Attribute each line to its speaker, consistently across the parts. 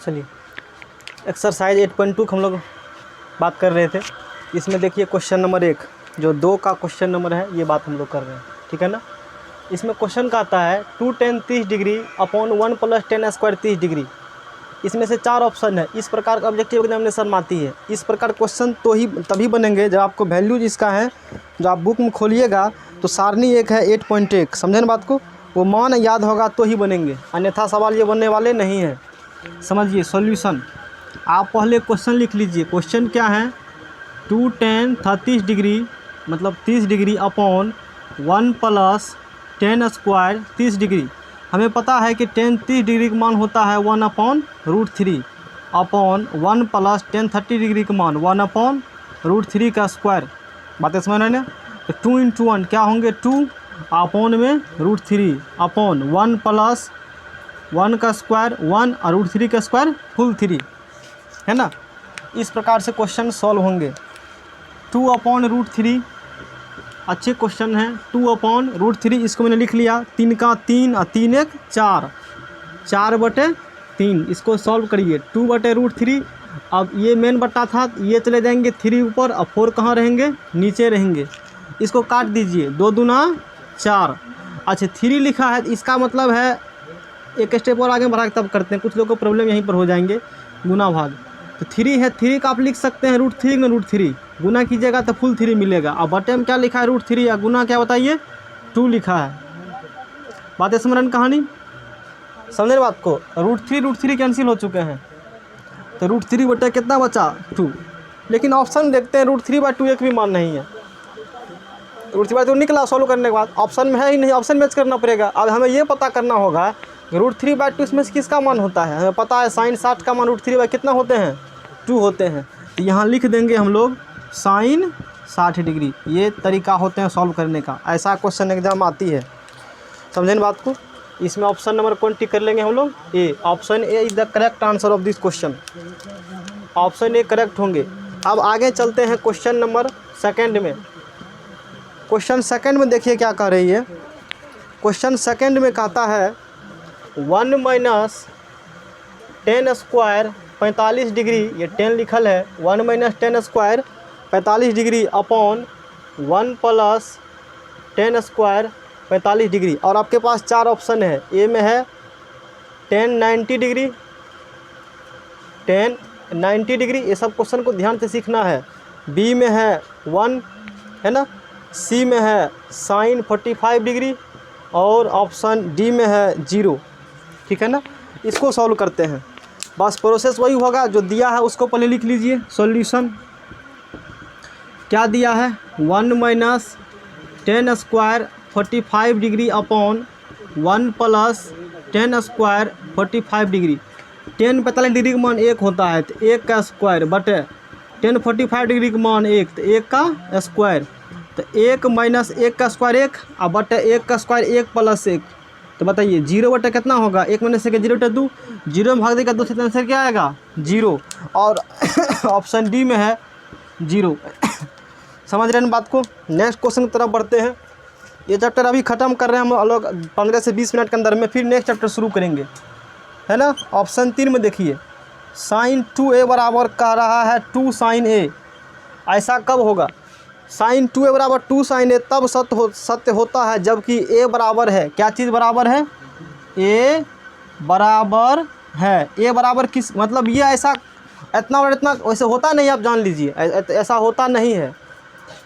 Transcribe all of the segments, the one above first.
Speaker 1: चलिए एक्सरसाइज 8.2 हम लोग बात कर रहे थे। इसमें देखिए क्वेश्चन नंबर 1 जो 2 का क्वेश्चन नंबर है, ये बात हम लोग कर रहे हैं, ठीक है ना। इसमें क्वेश्चन का आता है 2 tan 30 degree upon 1 + tan square 30 degree. इसमें से 4 ऑप्शन है। इस प्रकार का ऑब्जेक्टिव एग्जामिनेशन में आती है। इस प्रकार क्वेश्चन तो ही तभी बनेंगे जब आपको वैल्यूज इसका है, जो आप बुक में खोलिएगा तो सारणी एक है 8.1, समझे ना बात को, वो मान याद होगा तो ही बनेंगे, अन्यथा सवाल ये बनने वाले नहीं हैं। समझिए सॉल्यूशन। आप पहले क्वेश्चन लिख लीजिए। क्वेश्चन क्या है, 2 tan 30 डिग्री मतलब 30 degree upon 1 + tan square 30 degree. हमें पता है कि tan 30 डिग्री का मान होता है 1/√3 अपॉन 1 + tan 30 डिग्री का मान 1/√3 का स्क्वायर। बातें समझ रहे हैं ना। तो 2 × 1 क्या होंगे 2 अपॉन में √3 अपॉन 1 + 1 का स्क्वायर 1 और √3 का स्क्वायर फुल 3, है ना। इस प्रकार से क्वेश्चन सॉल्व होंगे। 2/√3 अच्छे क्वेश्चन है। 2/√3 इसको मैंने लिख लिया, 3 का 3 और 3 1 4, 4/3। इसको सॉल्व करिए 2/√3। अब ये मेन बट्टा था, ये चले जाएंगे 3 ऊपर और 4 कहाँ रहेंगे, नीचे रहेंगे। इसको काट दीजिए, 2 दूना 4। अच्छा 3 लिखा है, इसका मतलब है एक स्टेप और आगे बढ़ा के तब करते हैं, कुछ लोगों को प्रॉब्लम यहीं पर हो जाएंगे। गुना भाग तो 3 है, 3 का आप लिख सकते हैं √3 में √3 गुना कीजिएगा तो फुल 3 मिलेगा। अब बटे में क्या लिखा है √3 या गुना क्या बताइए 2 लिखा है। बातें समझ रहे हैं कहानी, समझे बात को। √3 कैंसिल हो चुके हैं तो √3 बटे कितना बचा 2। लेकिन ऑप्शन देखते हैं √3/2 एक भी मान नहीं है। √3/2 निकला सॉल्व करने के बाद, ऑप्शन में है ही नहीं, ऑप्शन मैच करना पड़ेगा। अब हमें ये पता करना होगा √3/2 इसमें से किसका मान होता है। हमें पता है sin 60 का मान √3 कितना होते हैं 2 होते हैं। तो यहाँ लिख देंगे हम लोग sin 60 डिग्री। ये तरीका होते हैं सॉल्व करने का। ऐसा क्वेश्चन एग्जाम आती है, समझे ना बात को। इसमें ऑप्शन नंबर कौन टिक कर लेंगे हम लोग, A. Option A is the correct answer of this question. Option A correct होंगे। अब आगे चलते हैं क्वेश्चन नंबर 2 में। क्वेश्चन 2 में देखिए क्या कह रही है। क्वेश्चन 2 में कहता है 1 - tan स्क्वायर 45 डिग्री, ये 10 लिखल है, 1 - tan square 45 degree upon 1 + tan square 45 degree. और आपके पास 4 ऑप्शन है। ए में है tan 90 डिग्री, tan 90 डिग्री, ये सब क्वेश्चन को ध्यान से सीखना है। बी में है 1, है ना। सी में है sin 45 डिग्री और ऑप्शन डी में है 0, ठीक है ना। इसको सॉल्व करते हैं, बस प्रोसेस वही होगा जो दिया है उसको पहले लिख लीजिए। सॉल्यूशन क्या दिया है 1 - tan square 45 degree upon 1 + tan square 45 degree. tan 45 degree का मान 1 होता है तो 1 का स्क्वायर बटे tan 45 डिग्री का मान 1 तो 1 का स्क्वायर। तो 1 - 1 का स्क्वायर 1 और बटे 1 का स्क्वायर 1 + 1। तो बताइए 0 बटे कितना होगा, 1 - 1 0 बटे 2, 0 में भाग देगा 2 से, आंसर क्या आएगा 0। और ऑप्शन डी में है 0। समझ रहे हैं बात को। नेक्स्ट क्वेश्चन की तरफ बढ़ते हैं। ये चैप्टर अभी ख़त्म कर रहे हैं हम लोग 15 से 20 मिनट के अंदर में, फिर नेक्स्ट चैप्टर शुरू करेंगे, है ना। ऑप्शन 3 में देखिए sin 2a बराबर कह रहा है 2 sin a। ऐसा कब होगा, sin 2a बराबर 2 sin a तब सत्य होता है जबकि a बराबर है, क्या चीज़ बराबर है, a बराबर है। a बराबर किस मतलब ये ऐसा इतना और इतना वैसे होता नहीं, आप जान लीजिए ऐसा होता नहीं है।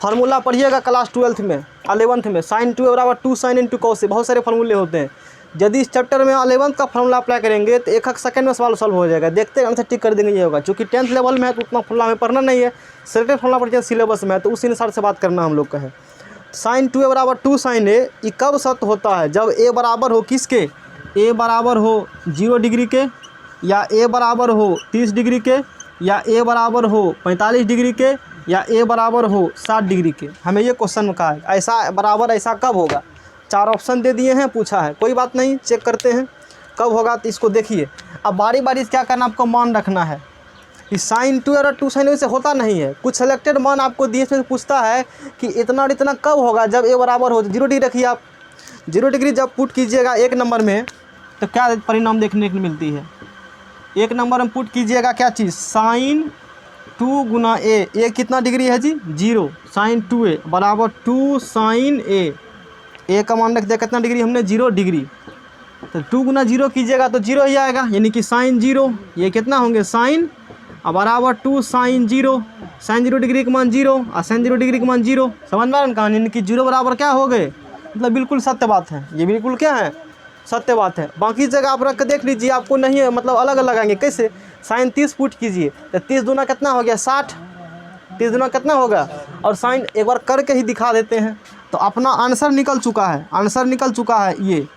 Speaker 1: फार्मूला पढ़िएगा क्लास 12th में 11th में, sin 2a बराबर 2 sin × cos a, बहुत सारे फार्मूले होते हैं। यदि इस चैप्टर में 11th का फार्मूला अप्लाई करेंगे तो 1 सेकंड में सवाल सॉल्व हो जाएगा। देखते हैं आंसर टिक कर देंगे, ये होगा। चूँकि 10th लेवल में है तो उतना फार्मूला हमें पढ़ना नहीं है, सेलेक्टेड फार्मूला पढ़िए सिलेबस में है, तो उस अनुसार से बात करना हम लोग का है। sin 2a बराबर 2 sin a, ये कब सत्य होता है, जब a बराबर हो किसके, a बराबर हो 0 डिग्री के, या a बराबर हो 30 डिग्री के, या a बराबर हो 45 डिग्री के, या a बराबर हो 60 डिग्री के। हमें ये क्वेश्चन का है ऐसा बराबर ऐसा कब होगा। 4 ऑप्शन दे दिए हैं, पूछा है, कोई बात नहीं, चेक करते हैं कब होगा। तो इसको देखिए, अब बारी बारी से क्या करना, आपको मान रखना है कि sin 2 और 2 sin a से होता नहीं है। कुछ सेलेक्टेड मान आपको दिए, इसमें पूछता है कि इतना और इतना कब होगा, जब a बराबर हो 0 डिग्री रखिए आप। 0 डिग्री जब पुट कीजिएगा 1 नंबर में तो क्या परिणाम देखने को मिलती है, एक नंबर में पुट कीजिएगा क्या चीज़, साइन 2 गुना ए कितना डिग्री है जी 0, साइन 2a बराबर 2 साइन ए का मान रख दिया कितना डिग्री हमने 0 डिग्री। तो 2 गुना 0 कीजिएगा तो 0 ही आएगा, यानी कि साइन 0, ये कितना होंगे साइन और बराबर 2 साइन 0, साइन 0 डिग्री का मान 0 और साइन 0 डिग्री का मान 0। समझ में आ रहा है कहानी, यानी कि 0 बराबर क्या हो गए, मतलब बिल्कुल सत्य बात है, ये बिल्कुल क्या है सत्य बात है। बाकी जगह आप रख के देख लीजिए, आपको नहीं है मतलब अलग अलग आएंगे। कैसे, साइन 30 पुट कीजिए तो 30 दूना कितना हो गया 60, 30 दूना कितना होगा, और साइन एक बार करके ही दिखा देते हैं तो अपना आंसर निकल चुका है, आंसर निकल चुका है ये।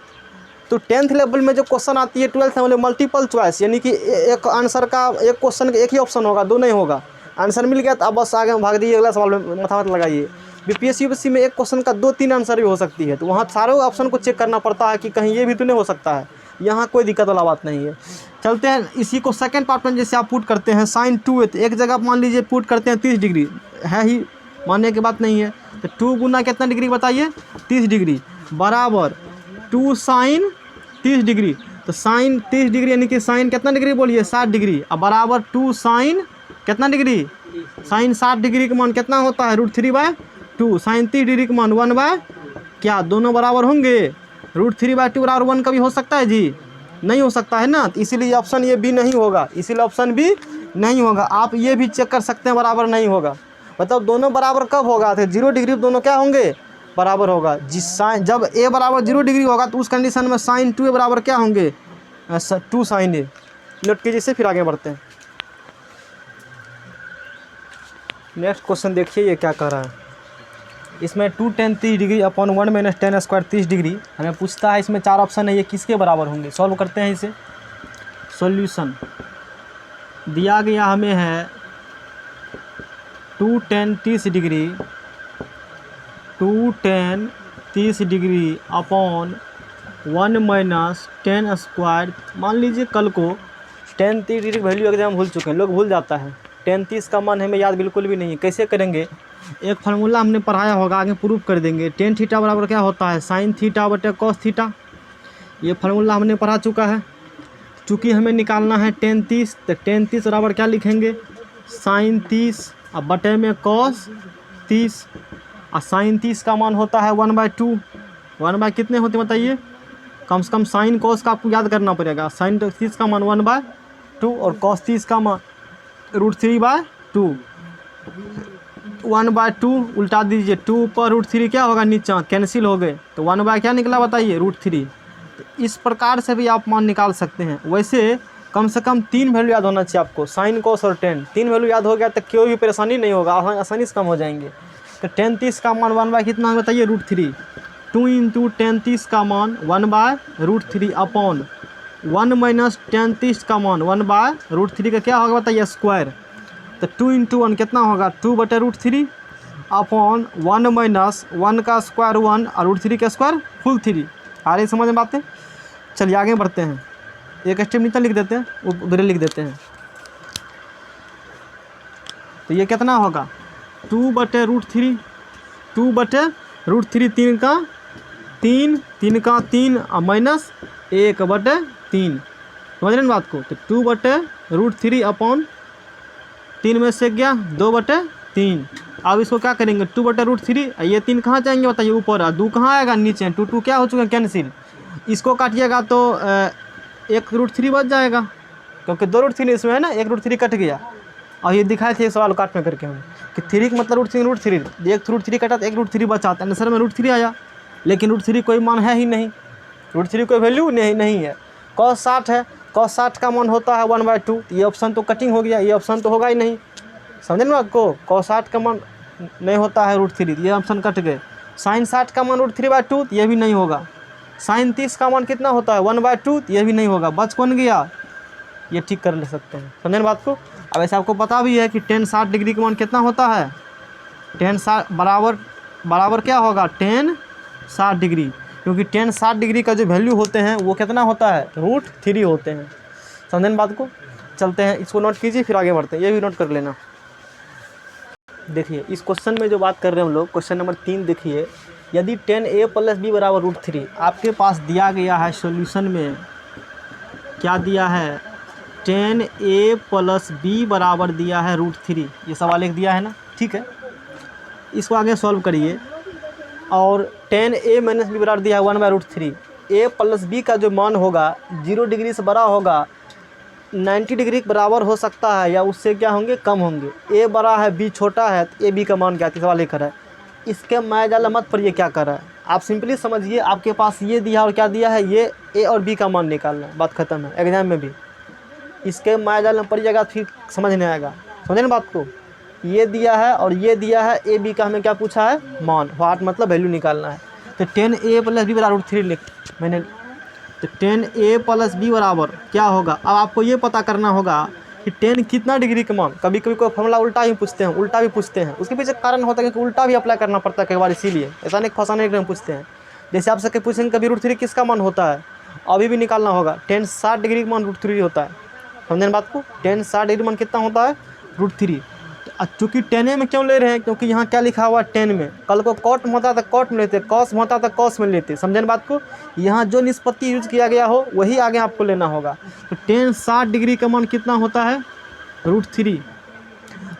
Speaker 1: तो 10th लेवल में जो क्वेश्चन आती है 12th लेवल में मल्टीपल चॉइस, यानी कि एक आंसर का एक क्वेश्चन का एक ही ऑप्शन होगा, दो नहीं होगा। आंसर मिल गया तो अब बस आगे भाग दीजिए, अगला सवाल में माथा मत लगाइए। बीपीएससी यूपीएससी में एक क्वेश्चन का 2-3 आंसर भी हो सकती है, तो वहाँ सारे ऑप्शन को चेक करना पड़ता है कि कहीं ये भी तो नहीं हो सकता है। यहाँ कोई दिक्कत वाला बात नहीं है। चलते हैं इसी को सेकंड पार्ट में, जैसे आप पुट करते हैं साइन 2a, तो एक जगह आप मान लीजिए पुट करते हैं 30 डिग्री, है ही मानने की बात नहीं है। तो 2 गुना कितना डिग्री बताइए 30 डिग्री बराबर 2 साइन 30 डिग्री। तो साइन 30 डिग्री यानी कि साइन कितना डिग्री बोलिए 60 डिग्री, अब बराबर 2 साइन कितना डिग्री, साइन 60 डिग्री का मान कितना होता है √3/2, साइन 30 डिग्री का मान 1/ क्या, दोनों बराबर होंगे, √3/2 बराबर 1 का भी हो सकता है जी, नहीं हो सकता है ना, तो इसीलिए ऑप्शन ये बी नहीं होगा, इसीलिए ऑप्शन बी नहीं होगा। आप ये भी चेक कर सकते हैं बराबर नहीं होगा, मतलब दोनों बराबर कब होगा, तो 0 डिग्री दोनों क्या होंगे बराबर होगा। जिस साइन जब a बराबर 0 डिग्री होगा तो उस कंडीशन में साइन 2a बराबर क्या होंगे 2 साइन a। नोट कीजिए से फिर आगे बढ़ते हैं। नेक्स्ट क्वेश्चन देखिए ये क्या कह रहा है, इसमें 2 tan 30 degree upon 1 minus tan square 30 degree हमें पूछता है। इसमें 4 ऑप्शन है, ये किसके बराबर होंगे, सॉल्व करते हैं इसे। सॉल्यूशन दिया गया हमें है 2 tan 30 degree 2 tan 30 degree upon 1 minus tan square. मान लीजिए कल को tan 30 डिग्री वैल्यू एग्जाम भूल चुके हैं, लोग भूल जाता है, tan 30 का मान हमें याद बिल्कुल भी नहीं है। कैसे करेंगे, एक फार्मूला हमने पढ़ाया होगा, आगे प्रूफ कर देंगे। tan थीटा बराबर क्या होता है साइन थीटा बटे कॉस थीटा, ये फार्मूला हमने पढ़ा चुका है। चूँकि हमें निकालना है tan 30, तो tan 30 बराबर क्या लिखेंगे साइन 30 अब बटे में कॉस 30, और साइन 30 का मान होता है 1/2, 1 कितने होते बताइए, कम से कम साइन कॉस का आपको याद करना पड़ेगा। साइन 30 का मान 1/2 और कॉस 30 का मान √3/2, 1/2 उल्टा दीजिए, 2 पर √3 क्या होगा नीचा कैंसिल हो गए, तो 1 क्या निकला बताइए √3। तो इस प्रकार से भी आप मान निकाल सकते हैं। वैसे कम से कम 3 वैल्यू याद होना चाहिए आपको, साइन कॉस और tan, 3 वैल्यू याद हो गया तो कोई भी परेशानी नहीं होगा, आसानी से कम हो जाएंगे। तो tan 30 का मान 1 कितना बताइए √3, 2 इंटू tan 30 का मान 1/√3 अपॉन 1 माइनस tan 30 का मान 1/√3 का क्या होगा बताइए स्क्वायर। तो 2 इंटू 1 कितना होगा 2/√3 अपॉन 1 माइनस 1 का स्क्वायर 1 और √3 का स्क्वायर फुल 3। आ रही समझ में बातें। चलिए आगे बढ़ते हैं, एक स्टेप नीचे लिख देते हैं, उधर लिख देते हैं। तो ये कितना होगा 2/√3, 2/√3, 3 का 3, 3 का 3 और माइनस 1/3, समझ रहे हैं बात को। तो 2/√3 अपॉन 3 में से गया 2/3। अब इसको क्या करेंगे 2/√3, ये 3 कहाँ जाएंगे बताइए ऊपर, और 2 कहाँ आएगा नीचे, 2 क्या हो चुका है कैंसिल। इसको काटिएगा तो 1√3 बच जाएगा, क्योंकि 2√3 इसमें है ना, 1√3 कट गया। और ये दिखाए थे सवाल काट में करके हम कि 3 का मतलब √3, 1√3 कटा तो 1√3 बचा, तो आंसर में √3 आया। लेकिन √3 कोई मान है ही नहीं, √3 कोई वैल्यू नहीं है। cos 60 है, cos 60 का मान होता है 1/2, ये ऑप्शन तो कटिंग हो गया, ये ऑप्शन तो होगा ही नहीं, समझे ना आपको। cos 60 का मान नहीं होता है √3, ये ऑप्शन कट गए। sin 60 का मान √3/2, ये भी नहीं होगा। sin 30 का मान कितना होता है 1/2, ये भी नहीं होगा। बच कौन गया, ये ठीक कर ले सकते हैं, समझे ना बात को। अब ऐसे आपको पता भी है कि tan 60 डिग्री का मान कितना होता है, tan 60 बराबर क्या होगा tan 60 डिग्री, क्योंकि tan 60 डिग्री का जो वैल्यू होते हैं वो कितना होता है √3 होते हैं, समझे ना बात को। चलते हैं, इसको नोट कीजिए फिर आगे बढ़ते हैं, ये भी नोट कर लेना। देखिए इस क्वेश्चन में जो बात कर रहे हैं हम लोग, क्वेश्चन नंबर 3 देखिए, यदि tan a + b बराबर √3 आपके पास दिया गया है। सॉल्यूशन में क्या दिया है 10a प्लस बी बराबर दिया है √3, ये सवाल एक दिया है ना, ठीक है। इसको आगे सॉल्व करिए और 10a माइनस बी बराबर दिया है 1/√3। a प्लस बी का जो मान होगा 0 डिग्री से बड़ा होगा, 90 डिग्री के बराबर हो सकता है या उससे क्या होंगे, कम होंगे। a बड़ा है बी छोटा है तो a b का मान क्या है, सवाल लिख रहा है। इसके मायाजाल मत पर ये क्या कर रहा है, आप सिंपली समझिए, आपके पास ये दिया और क्या दिया है, ये a और b का मान निकालना है, बात खत्म है। एग्जाम में भी इसके मायाजाल में पड़िएगा फिर समझ नहीं आएगा, समझे ना बात को। ये दिया है और ये दिया है, ए बी का हमें क्या पूछा है, मान, वाट मतलब वैल्यू निकालना है। तो 10a प्लस बी बराबर √3 लिख मैंने, तो 10a प्लस बी बराबर क्या होगा। अब आपको ये पता करना होगा कि 10 कितना डिग्री का मान, कभी कभी कोई फॉर्मूला उल्टा ही पूछते हैं, उल्टा भी पूछते हैं, उसके पीछे कारण होता है कि उल्टा भी अप्लाई करना पड़ता है कई बार, इसीलिए ऐसा नहीं फंसाने के लिए पूछते हैं। जैसे आप सबके पूछेंगे कभी √3 किसका मान होता है, अभी भी निकालना होगा। 10 60 डिग्री का मान √3 होता है, समझे ना बात को। 10 60 डिग्री मान कितना होता है, √3। चूँकि 10a में क्यों ले रहे हैं, क्योंकि यहाँ क्या लिखा हुआ है 10 में, कल को कॉट में होता था कॉट में लेते, कॉस में होता था कॉस में लेते, समझे ना बात को। यहाँ जो निष्पत्ति यूज किया गया हो वही आगे आपको लेना होगा। तो 10 60 डिग्री का मान कितना होता है, √3।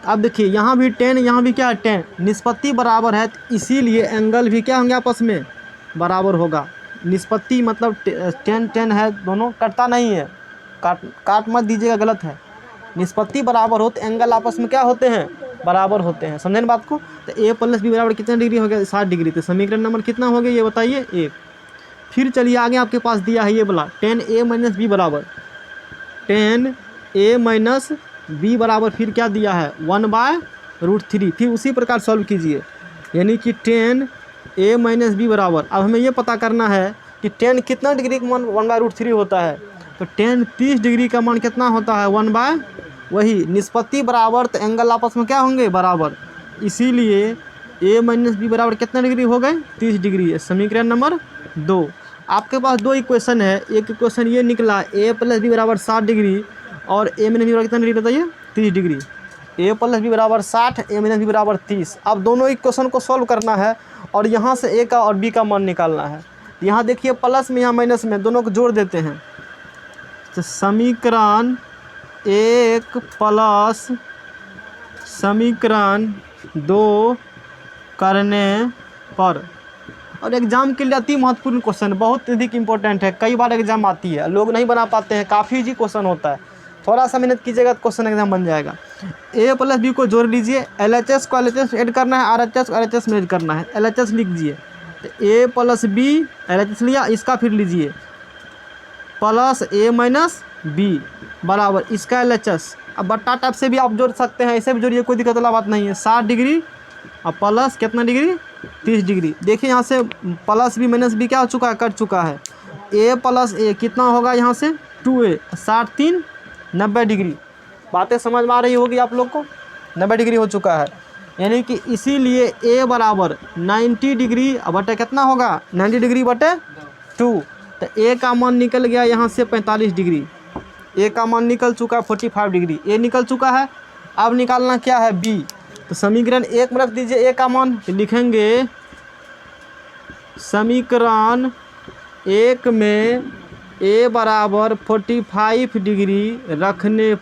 Speaker 1: अब देखिए यहाँ भी 10, यहाँ भी क्या है 10, निष्पत्ति बराबर है तो इसीलिए एंगल भी क्या होंगे, आपस में बराबर होगा। निष्पत्ति मतलब 10 10 है, दोनों कटता नहीं है, काट मत दीजिएगा, गलत है। निष्पत्ति बराबर हो तो एंगल आपस में क्या होते हैं, बराबर होते हैं, समझे ना बात को। तो a प्लस बी बराबर कितना डिग्री हो गया, 60 डिग्री। तो समीकरण नंबर कितना हो गया ये बताइए, 1। फिर चलिए आगे आपके पास दिया है ये बोला 10a माइनस बी बराबर 10a माइनस बी बराबर फिर क्या दिया है 1/√3। फिर उसी प्रकार सॉल्व कीजिए, यानी कि 10a माइनस बी बराबर, अब हमें ये पता करना है कि 10 कितना डिग्री का मान 1/√3 होता है। तो 10 30 डिग्री का मान कितना होता है, 1/ वही निष्पत्ति बराबर तो एंगल आपस में क्या होंगे, बराबर, इसीलिए a माइनस बी बराबर कितना डिग्री हो गए, 30 डिग्री। समीकरण नंबर 2। आपके पास दो इक्वेशन है, एक इक्वेशन ये निकला a प्लस बी बराबर 60 डिग्री और a माइनस बी बराबर कितना डिग्री बताइए, 30 डिग्री। a प्लस बी बराबर 60, a माइनस बी बराबर 30। अब दोनों इक्वेशन को सॉल्व करना है और यहाँ से a का और b का मान निकालना है। यहाँ देखिए प्लस में यहाँ माइनस में, दोनों को जोड़ देते हैं। तो समीकरण 1 प्लस समीकरण 2 करने पर, और एग्जाम के लिए अति महत्वपूर्ण क्वेश्चन, बहुत अधिक इंपॉर्टेंट है, कई बार एग्जाम आती है, लोग नहीं बना पाते हैं, काफ़ी जी क्वेश्चन होता है। थोड़ा सा मेहनत कीजिएगा तो क्वेश्चन एग्जाम बन जाएगा। a प्लस बी को जोड़ लीजिए, LHS को LHS ऐड करना है, RHS को RHS में ऐड करना है, LHS लिख दीजिए। तो a प्लस बी LHS लिया, इसका फिर लीजिए प्लस a माइनस बी बराबर इसका LHS। अब बट्टा टाइप से भी आप जोड़ सकते हैं, ऐसे भी जोड़िए, कोई दिक्कत वाला बात नहीं है। 60 डिग्री और प्लस कितना डिग्री, 30 डिग्री। देखिए यहाँ से प्लस बी माइनस बी क्या हो चुका है, कट चुका है। a प्लस a कितना होगा यहाँ से 2a, 60 3 90 डिग्री। बातें समझ में आ रही होगी आप लोग को, 90 डिग्री हो चुका है, यानी कि इसीलिए a बराबर 90 डिग्री बटे कितना होगा, 90 डिग्री बटे 2। तो a का मान निकल गया यहाँ से 45 डिग्री, a का मान निकल चुका है 45 डिग्री, a निकल चुका है। अब निकालना क्या है, b। तो समीकरण 1 में रख दीजिए a का मान, तो लिखेंगे समीकरण 1 में a बराबर 45 डिग्री रखने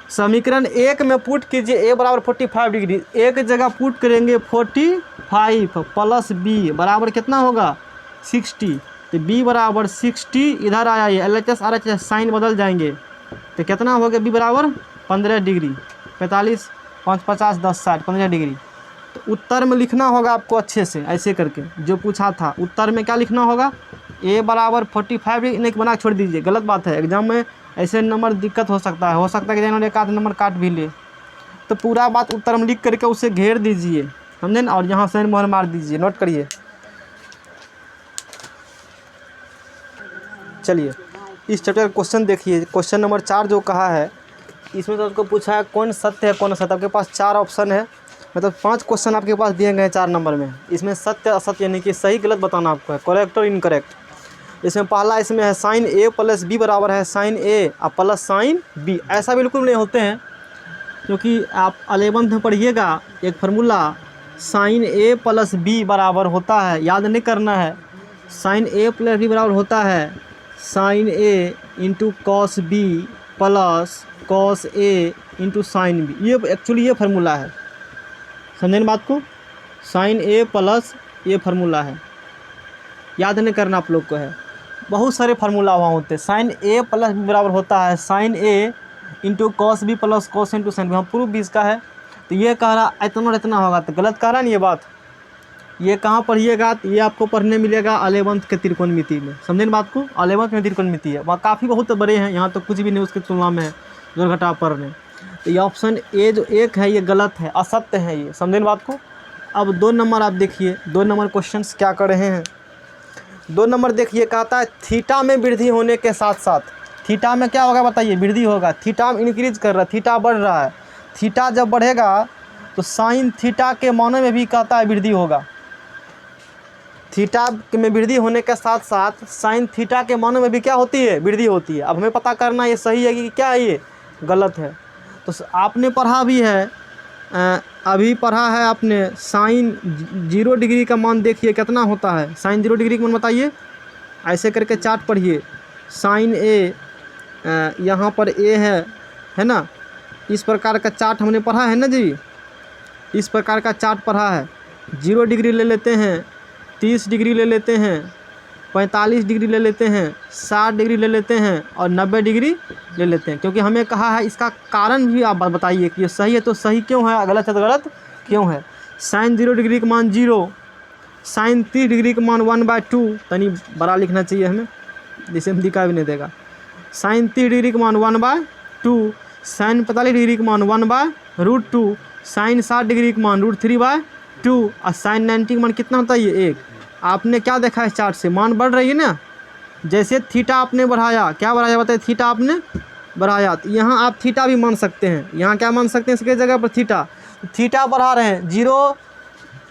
Speaker 1: समीकरण 1 में पुट कीजिए a बराबर 45 डिग्री, एक जगह पुट करेंगे 45 प्लस b बराबर कितना होगा 60। तो b बराबर 60, इधर आया ये LHS RHS साइन बदल जाएंगे, तो कितना हो गया b बराबर 15 डिग्री, 45 5 50 10 60 15 डिग्री। तो उत्तर में लिखना होगा आपको अच्छे से, ऐसे करके जो पूछा था उत्तर में क्या लिखना होगा, a बराबर 45 डिग्री, नहीं बना छोड़ दीजिए, गलत बात है, एग्जाम में ऐसे नंबर दिक्कत हो सकता है कि जिन्होंने एक आध नंबर काट भी ले। तो पूरा बात उत्तर में लिख करके उसे घेर दीजिए, समझे ना, और यहाँ से मोहर मार दीजिए, नोट करिए। चलिए इस चैप्टर का क्वेश्चन देखिए, क्वेश्चन नंबर 4 जो कहा है, इसमें तो आपको पूछा है कौन सत्य है कौन असत्य। आपके पास 4 ऑप्शन है, मतलब 5 क्वेश्चन आपके पास दिए गए हैं 4 नंबर में। इसमें सत्य असत्य यानी कि सही गलत बताना आपको है, करेक्ट और इनकरेक्ट। इसमें पहला इसमें है साइन a प्लस बी बराबर है साइन a और प्लस साइन b। ऐसा बिल्कुल नहीं होते हैं, क्योंकि आप 11th में पढ़िएगा एक formula sine a plus B बराबर होता है, याद नहीं करना है। साइन a प्लस बी बराबर होता है sine A into cos B plus cos A into sine B. ये एक्चुअली ये फार्मूला है, समझे ना बात को। साइन ए प्लस ये फार्मूला है, याद नहीं करना आप लोग को है। बहुत सारे फार्मूला वहाँ होते हैं। साइन ए प्लस बराबर होता है sine A into cos B plus cos into sine B. हम प्रूफ भी इसका है। तो ये कह रहा इतना इतना होगा, तो गलत कह रहा नहीं ये बात। ये कहाँ पढ़िएगा, तो ये आपको पढ़ने मिलेगा 11th के त्रिकोणमिति में, समझे ना बात को। 11th में त्रिकोणमिति है, वहाँ काफ़ी बहुत बड़े हैं, यहाँ तो कुछ भी नहीं उसके तुलना में है जोड़ घटाव पढ़ने। तो ये ऑप्शन ए जो एक है ये गलत है, असत्य है ये, समझे ना बात को। अब 2 नंबर आप देखिए, 2 नंबर क्वेश्चन क्या कर रहे हैं। 2 नंबर देखिए, कहता है थीटा में वृद्धि होने के साथ साथ, थीटा में क्या होगा बताइए, वृद्धि होगा। थीटा में इंक्रीज कर रहा है, थीटा बढ़ रहा है। थीटा जब बढ़ेगा तो साइन थीटा के मानों में भी कहता है वृद्धि होगा। थीटा में वृद्धि होने के साथ साथ साइन थीटा के मानों में भी क्या होती है, वृद्धि होती है। अब हमें पता करना ये सही है कि क्या है, ये गलत है। तो आपने पढ़ा भी है, अभी पढ़ा है आपने, साइन 0 डिग्री का मान देखिए कितना होता है। साइन 0 डिग्री का मान बताइए, ऐसे करके चार्ट पढ़िए। साइन ए यहाँ पर ए है ना, इस प्रकार का चार्ट हमने पढ़ा है ना जी, इस प्रकार का चार्ट पढ़ा है। 0 डिग्री ले लेते हैं, 30 डिग्री ले लेते हैं, 45 डिग्री ले लेते हैं, 60 डिग्री ले लेते हैं और 90 डिग्री ले लेते हैं। क्योंकि हमें कहा है इसका कारण भी आप बताइए कि ये सही है तो सही क्यों है, गलत है तो गलत क्यों है। साइन 0 डिग्री का मान 0, साइन 30 डिग्री का मान 1/2, तनी बड़ा लिखना चाहिए हमें, जिसे हम दिखा भी नहीं देगा। साइन 30 डिग्री का मान 1/2, साइन 45 डिग्री का मान 1/√2, साइन 60 डिग्री का मान √3/2 और साइन 90 का मान कितना होता है ये 1। आपने क्या देखा है चार्ट से, मान बढ़ रही है ना। जैसे थीटा आपने बढ़ाया, क्या बढ़ाया बताइए, थीटा आपने बढ़ाया, तो यहाँ आप थीटा भी मान सकते हैं। यहाँ क्या मान सकते हैं, इसके जगह पर थीटा। थीटा बढ़ा रहे हैं 0,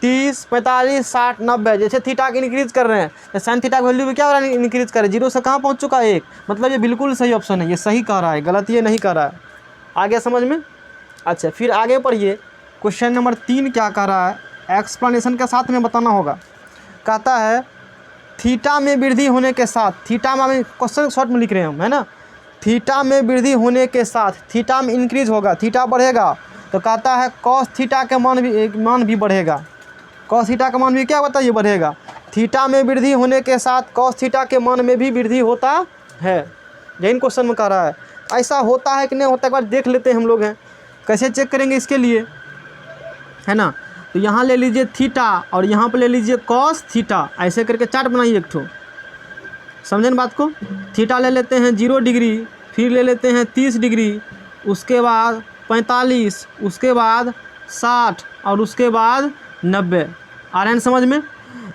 Speaker 1: 30, 45, 60, 90, जैसे थीटा की इंक्रीज कर रहे हैं तो साइन थीटा का वैल्यू भी क्या हो रहा है, इंक्रीज कर रहे हैं। 0 से कहाँ पहुँच चुका है 1, मतलब ये बिल्कुल सही ऑप्शन है, ये सही कह रहा है, गलत ये नहीं कह रहा है। आगे समझ में। अच्छा फिर आगे पढ़िए, क्वेश्चन नंबर 3 क्या कह रहा है, एक्सप्लेनेशन के साथ में बताना होगा। कहता है थीटा में वृद्धि होने के साथ, थीटा में क्वेश्चन शॉर्ट में लिख रहे हैं हम, है ना। थीटा में वृद्धि होने के साथ थीटा में इंक्रीज होगा, थीटा बढ़ेगा, तो कहता है कॉस थीटा के मान भी बढ़ेगा। कॉस थीटा का मान भी क्या बताइए, बढ़ेगा। थीटा में वृद्धि होने के साथ कॉस थीटा के मान में भी वृद्धि होता है, यही क्वेश्चन में कह रहा है। ऐसा होता है कि नहीं होता, एक बार देख लेते हैं हम लोग हैं। कैसे चेक करेंगे इसके लिए, है ना। तो यहाँ ले लीजिए थीटा और यहाँ पर ले लीजिए कॉस थीटा, ऐसे करके चार्ट बनाइए एक ठो, समझे ना बात को। थीटा ले लेते हैं 0 डिग्री, फिर ले लेते हैं 30 डिग्री, उसके बाद 45, उसके बाद 60 और उसके बाद 90। आ रहे हैं समझ में।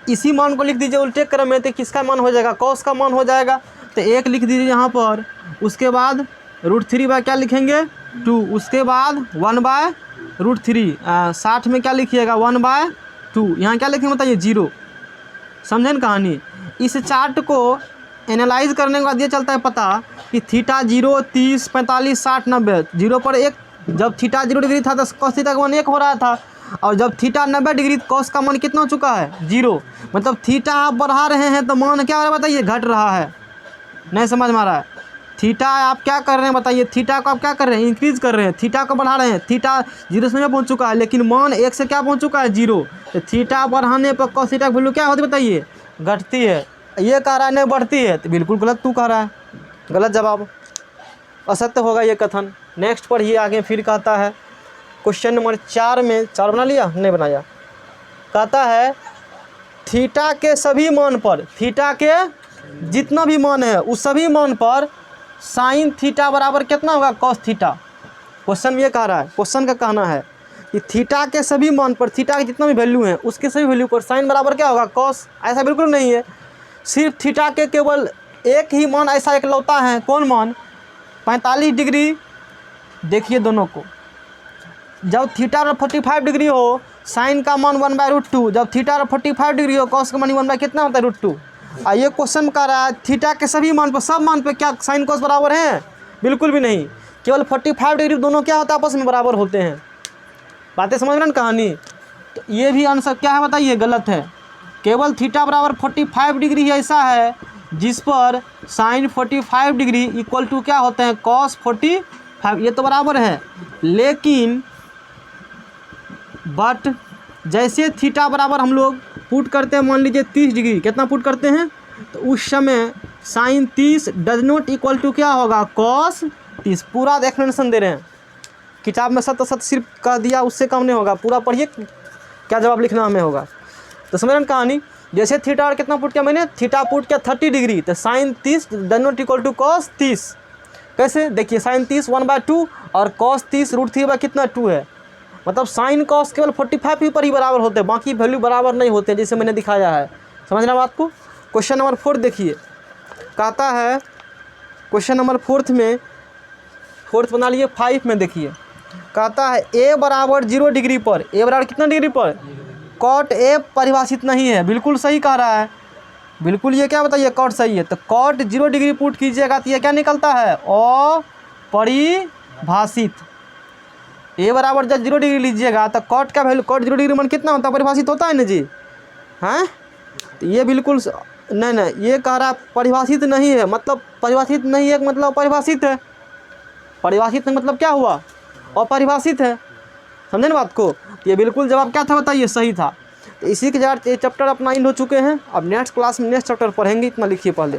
Speaker 1: इसी मान को लिख दीजिए उल्टे क्रम में, तो किसका मान हो जाएगा, कॉस का मान हो जाएगा। तो 1 लिख दीजिए यहाँ पर, उसके बाद √3 क्या लिखेंगे 2, उसके बाद 1/√3। 60 में क्या लिखिएगा 1/2, यहाँ क्या लिखेंगे बताइए 0। समझे ना कहानी। इस चार्ट को एनालाइज करने के बाद ये चलता है पता कि थीटा 0, 30, 45, 60, 90, 0 पर 1, जब थीटा 0 डिग्री था तो कॉस थीटा का मान 1 हो रहा था, और जब थीटा 90 डिग्री कॉस का मान कितना हो चुका है 0। मतलब थीटा आप बढ़ा रहे हैं तो मान क्या हो रहा है बताइए, घट रहा है। नहीं समझ में आ रहा है। थीटा आप क्या कर रहे हैं बताइए, थीटा को आप क्या कर रहे हैं, इंक्रीज़ कर रहे हैं, थीटा को बढ़ा रहे हैं। थीटा 0 से पहुंच चुका है, लेकिन मान 1 से क्या पहुंच चुका है 0। तो थीटा बढ़ाने पर कॉस थीटा की वैल्यू क्या होती है बताइए, घटती है। ये कह रहा है नहीं बढ़ती है, तो बिल्कुल गलत तू कह रहा है, गलत जवाब, असत्य होगा ये कथन। नेक्स्ट पढ़िए आगे, फिर कहता है क्वेश्चन नंबर 4 में, 4 बना लिया नहीं बनाया। कहता है थीटा के सभी मान पर, थीटा के जितना भी मान है उस सभी मान पर साइन थीटा बराबर कितना होगा, कॉस थीटा। क्वेश्चन में ये कह रहा है, क्वेश्चन का कहना है कि थीटा के सभी मान पर, थीटा के जितना भी वैल्यू है उसके सभी वैल्यू पर साइन बराबर क्या होगा, कॉस। ऐसा बिल्कुल नहीं है। सिर्फ थीटा के केवल एक ही मान ऐसा इकलौता है, कौन मान, 45 डिग्री। देखिए दोनों को, जब थीटा और 45 डिग्री हो साइन का मान 1/√2, जब थीटा और 45 डिग्री हो कॉस का मान 1 कितना होता है √2। और ये क्वेश्चन कह रहा है थीटा के सभी मान पर, सब मान पर क्या साइन कॉस बराबर हैं, बिल्कुल भी नहीं। केवल 45 डिग्री दोनों क्या होता है, आपस में बराबर होते हैं। बातें समझ रहे हैं कहानी। तो ये भी आंसर क्या है बताइए, गलत है। केवल थीटा बराबर 45 डिग्री ही ऐसा है जिस पर साइन 45 डिग्री इक्वल टू क्या होते हैं कॉस 45, ये तो बराबर है। लेकिन बट जैसे थीटा बराबर हम लोग पुट करते हैं, मान लीजिए 30 डिग्री, कितना पुट करते हैं, तो उस समय sine 30 does not equal to क्या होगा कॉस 30। पूरा एक्सप्लेनेशन दे रहे हैं, किताब में 7 सिर्फ कह दिया, उससे कम नहीं होगा, पूरा पढ़िए क्या जवाब लिखना हमें होगा। तो समझ रहे कहानी, जैसे थीटा और कितना पुट किया मैंने, थीटा पुट किया 30 डिग्री, तो sine 30 does not equal to cos 30। कैसे देखिए, साइन 30 1/2 और कॉस 30 √3 कितना 2 है, मतलब साइन कॉस केवल 45 ही पर ही बराबर होते हैं, बाकी वैल्यू बराबर नहीं होते हैं, जैसे मैंने दिखाया है। समझना बात को। क्वेश्चन नंबर 4 देखिए, कहता है क्वेश्चन नंबर 4 में, 4 बना लिए 5 में देखिए, कहता है ए बराबर 0 डिग्री पर, ए बराबर कितना डिग्री पर, कॉट ए परिभाषित नहीं है। बिल्कुल सही कह रहा है, बिल्कुल ये क्या बताइए कॉट सही है। तो कॉट 0 डिग्री पुट कीजिएगा तो ये क्या निकलता है अपरिभाषित। ए बराबर जब 0 डिग्री लीजिएगा तो कॉट का वैल्यू, कॉट 0 डिग्री मान कितना होता है, परिभाषित होता है ना जी, हैं। तो ये बिल्कुल नहीं, ये कह रहा है परिभाषित नहीं है, मतलब परिभाषित नहीं है मतलब परिभाषित है, परिभाषित मतलब क्या हुआ अपरिभाषित है। समझे ना बात को। ये बिल्कुल जवाब क्या था बताइए, सही था। तो इसी के साथ ये चैप्टर अपना इन हो चुके हैं। अब नेक्स्ट क्लास में नेक्स्ट चैप्टर पढ़ेंगे, इतना लिखिए पहले।